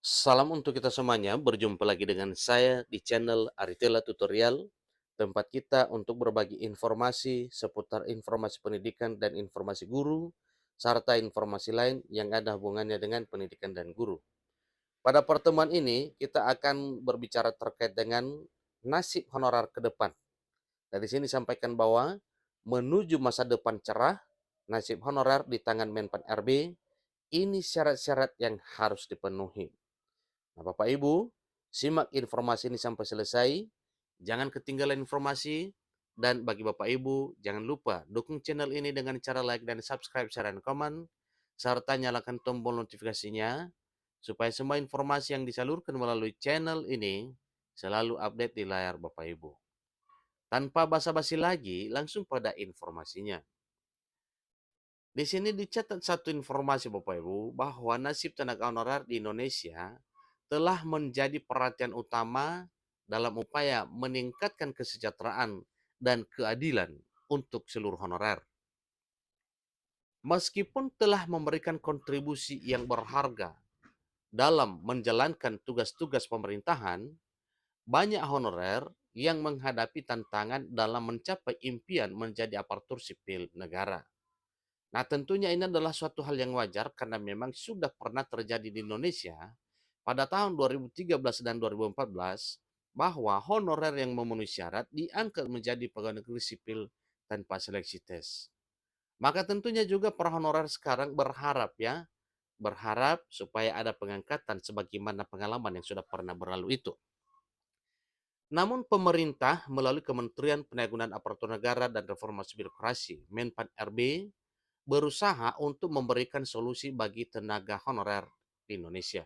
Salam untuk kita semuanya, berjumpa lagi dengan saya di channel Aritela Tutorial, tempat kita untuk berbagi informasi seputar informasi pendidikan dan informasi guru, serta informasi lain yang ada hubungannya dengan pendidikan dan guru. Pada pertemuan ini, kita akan berbicara terkait dengan nasib honorer ke depan. Dari sini sampaikan bahwa menuju masa depan cerah, nasib honorer di tangan Menpan RB, ini syarat-syarat yang harus dipenuhi. Nah, Bapak Ibu, simak informasi ini sampai selesai. Jangan ketinggalan informasi. Dan bagi Bapak Ibu, jangan lupa dukung channel ini dengan cara like dan subscribe, share, dan komen. Serta nyalakan tombol notifikasinya, supaya semua informasi yang disalurkan melalui channel ini selalu update di layar Bapak Ibu. Tanpa basa-basi lagi, langsung pada informasinya. Di sini dicatat satu informasi Bapak Ibu, bahwa nasib tenaga honorer di Indonesia telah menjadi perhatian utama dalam upaya meningkatkan kesejahteraan dan keadilan untuk seluruh honorer. Meskipun telah memberikan kontribusi yang berharga dalam menjalankan tugas-tugas pemerintahan, banyak honorer yang menghadapi tantangan dalam mencapai impian menjadi aparatur sipil negara. Nah, tentunya ini adalah suatu hal yang wajar karena memang sudah pernah terjadi di Indonesia pada tahun 2013 dan 2014 bahwa honorer yang memenuhi syarat diangkat menjadi pegawai negeri sipil tanpa seleksi tes. Maka tentunya juga para honorer sekarang berharap supaya ada pengangkatan sebagaimana pengalaman yang sudah pernah berlalu itu. Namun pemerintah melalui Kementerian Pendayagunaan Aparatur Negara dan Reformasi Birokrasi, Menpan RB, berusaha untuk memberikan solusi bagi tenaga honorer di Indonesia.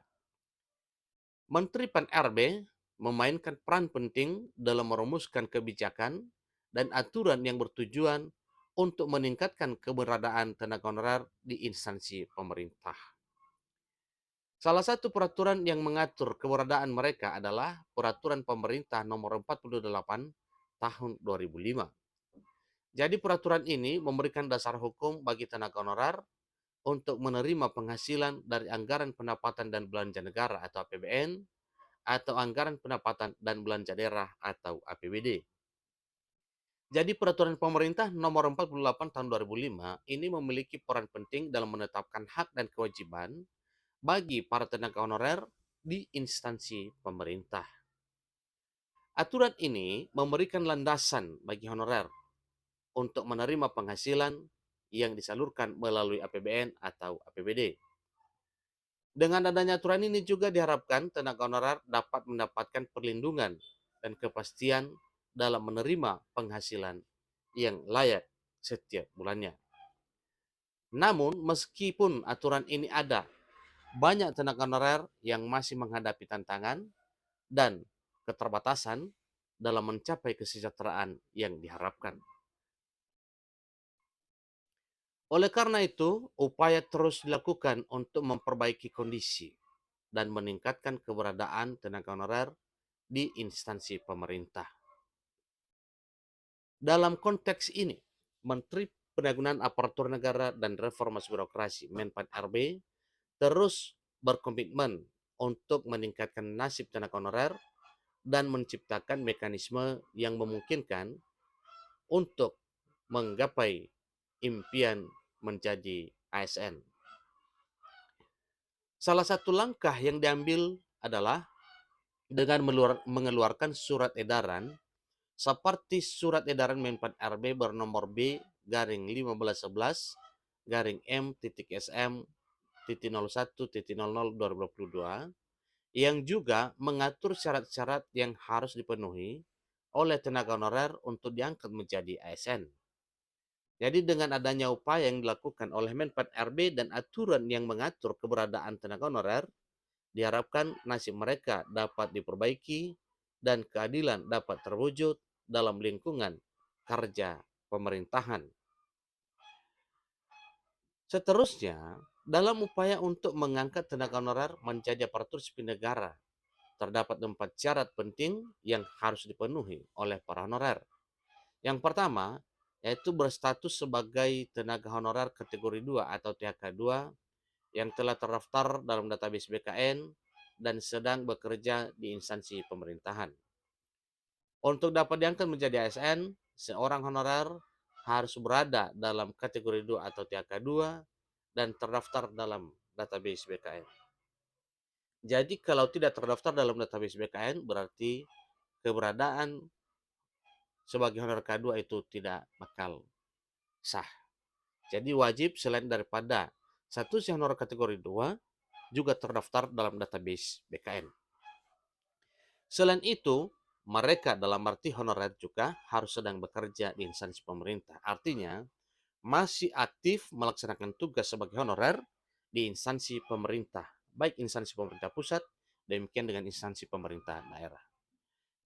Menteri Pan-RB memainkan peran penting dalam merumuskan kebijakan dan aturan yang bertujuan untuk meningkatkan keberadaan tenaga honorer di instansi pemerintah. Salah satu peraturan yang mengatur keberadaan mereka adalah Peraturan Pemerintah Nomor 48 Tahun 2005. Jadi peraturan ini memberikan dasar hukum bagi tenaga honorer untuk menerima penghasilan dari anggaran pendapatan dan belanja negara atau APBN atau anggaran pendapatan dan belanja daerah atau APBD. Jadi peraturan pemerintah nomor 48 tahun 2005 ini memiliki peran penting dalam menetapkan hak dan kewajiban bagi para tenaga honorer di instansi pemerintah. Aturan ini memberikan landasan bagi honorer untuk menerima penghasilan yang disalurkan melalui APBN atau APBD. Dengan adanya aturan ini juga diharapkan tenaga honorer dapat mendapatkan perlindungan dan kepastian dalam menerima penghasilan yang layak setiap bulannya. Namun, meskipun aturan ini ada, banyak tenaga honorer yang masih menghadapi tantangan dan keterbatasan dalam mencapai kesejahteraan yang diharapkan. Oleh karena itu, upaya terus dilakukan untuk memperbaiki kondisi dan meningkatkan keberadaan tenaga honorer di instansi pemerintah. Dalam konteks ini, Menteri Pendayagunaan Aparatur Negara dan Reformasi Birokrasi Menpan RB terus berkomitmen untuk meningkatkan nasib tenaga honorer dan menciptakan mekanisme yang memungkinkan untuk menggapai impian menjadi ASN. Salah satu langkah yang diambil adalah dengan mengeluarkan surat edaran seperti Surat Edaran Menpan RB bernomor B garing 1511 garing M.SM 01.00 2022 yang juga mengatur syarat-syarat yang harus dipenuhi oleh tenaga honorer untuk diangkat menjadi ASN. Jadi dengan adanya upaya yang dilakukan oleh Menpan RB dan aturan yang mengatur keberadaan tenaga honorer, diharapkan nasib mereka dapat diperbaiki dan keadilan dapat terwujud dalam lingkungan kerja pemerintahan. Seterusnya, dalam upaya untuk mengangkat tenaga honorer menjadi aparatur sipil negara, terdapat 4 syarat penting yang harus dipenuhi oleh para honorer. Yang pertama, yaitu berstatus sebagai tenaga honorer kategori 2 atau THK 2 yang telah terdaftar dalam database BKN dan sedang bekerja di instansi pemerintahan. Untuk dapat diangkat menjadi ASN, seorang honorer harus berada dalam kategori 2 atau TK2 dan terdaftar dalam database BKN. Jadi kalau tidak terdaftar dalam database BKN, berarti keberadaan sebagai honorer K2 itu tidak bakal sah. Jadi wajib selain daripada status honorer kategori 2 juga terdaftar dalam database BKN. Selain itu, mereka dalam arti honorer juga harus sedang bekerja di instansi pemerintah. Artinya, masih aktif melaksanakan tugas sebagai honorer di instansi pemerintah, baik instansi pemerintah pusat, demikian dengan instansi pemerintah daerah.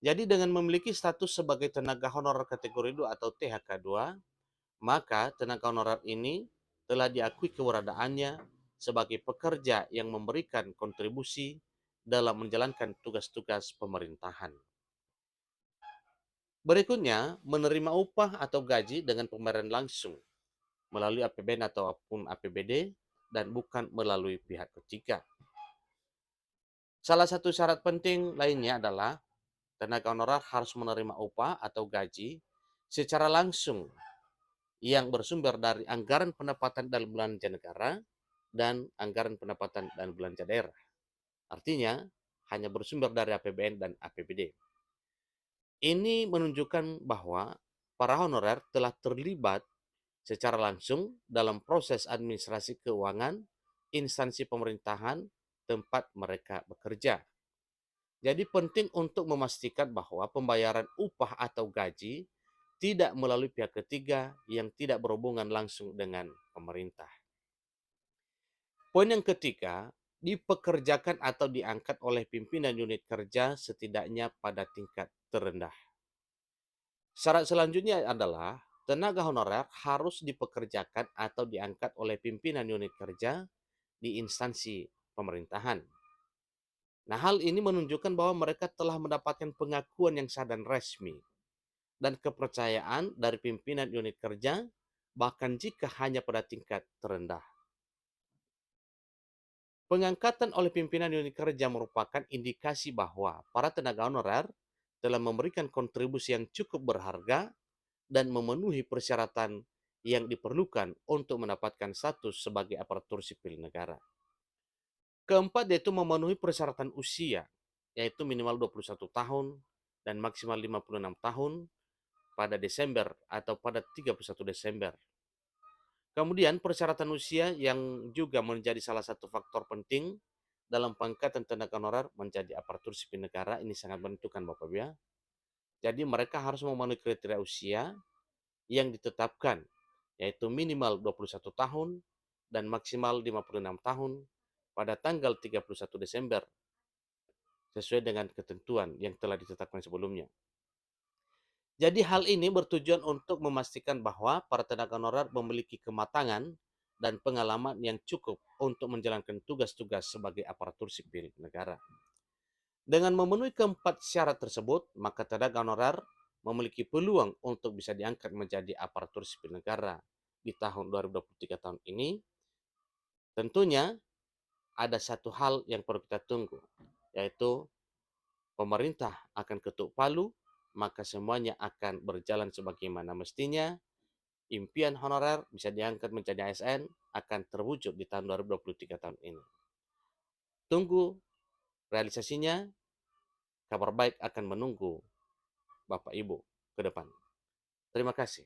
Jadi dengan memiliki status sebagai tenaga honorer kategori 2 atau THK2, maka tenaga honorer ini telah diakui keberadaannya sebagai pekerja yang memberikan kontribusi dalam menjalankan tugas-tugas pemerintahan. Berikutnya, menerima upah atau gaji dengan pembayaran langsung melalui APBN ataupun APBD dan bukan melalui pihak ketiga. Salah satu syarat penting lainnya adalah tenaga honorer harus menerima upah atau gaji secara langsung yang bersumber dari anggaran pendapatan dan belanja negara dan anggaran pendapatan dan belanja daerah. Artinya, hanya bersumber dari APBN dan APBD. Ini menunjukkan bahwa para honorer telah terlibat secara langsung dalam proses administrasi keuangan instansi pemerintahan tempat mereka bekerja. Jadi penting untuk memastikan bahwa pembayaran upah atau gaji tidak melalui pihak ketiga yang tidak berhubungan langsung dengan pemerintah. Poin yang ketiga, dipekerjakan atau diangkat oleh pimpinan unit kerja setidaknya pada tingkat terendah. Syarat selanjutnya adalah tenaga honorer harus dipekerjakan atau diangkat oleh pimpinan unit kerja di instansi pemerintahan. Nah, hal ini menunjukkan bahwa mereka telah mendapatkan pengakuan yang sah dan resmi dan kepercayaan dari pimpinan unit kerja, bahkan jika hanya pada tingkat terendah. Pengangkatan oleh pimpinan unit kerja merupakan indikasi bahwa para tenaga honorer telah memberikan kontribusi yang cukup berharga dan memenuhi persyaratan yang diperlukan untuk mendapatkan status sebagai aparatur sipil negara. Keempat, yaitu memenuhi persyaratan usia, yaitu minimal 21 tahun dan maksimal 56 tahun pada Desember atau pada 31 Desember. Kemudian persyaratan usia yang juga menjadi salah satu faktor penting dalam pengangkatan tenaga honorer menjadi aparatur sipil negara, ini sangat menentukan Bapak Ibu ya. Jadi mereka harus memenuhi kriteria usia yang ditetapkan, yaitu minimal 21 tahun dan maksimal 56 tahun pada tanggal 31 Desember sesuai dengan ketentuan yang telah ditetapkan sebelumnya. Jadi hal ini bertujuan untuk memastikan bahwa para tenaga honorer memiliki kematangan dan pengalaman yang cukup untuk menjalankan tugas-tugas sebagai aparatur sipil negara. Dengan memenuhi keempat syarat tersebut, maka tenaga honorer memiliki peluang untuk bisa diangkat menjadi aparatur sipil negara di tahun 2023 tahun ini. Tentunya ada satu hal yang perlu kita tunggu, yaitu pemerintah akan ketuk palu, maka semuanya akan berjalan sebagaimana mestinya. Impian honorer bisa diangkat menjadi ASN akan terwujud di tahun 2023 tahun ini. Tunggu realisasinya, kabar baik akan menunggu Bapak Ibu ke depan. Terima kasih.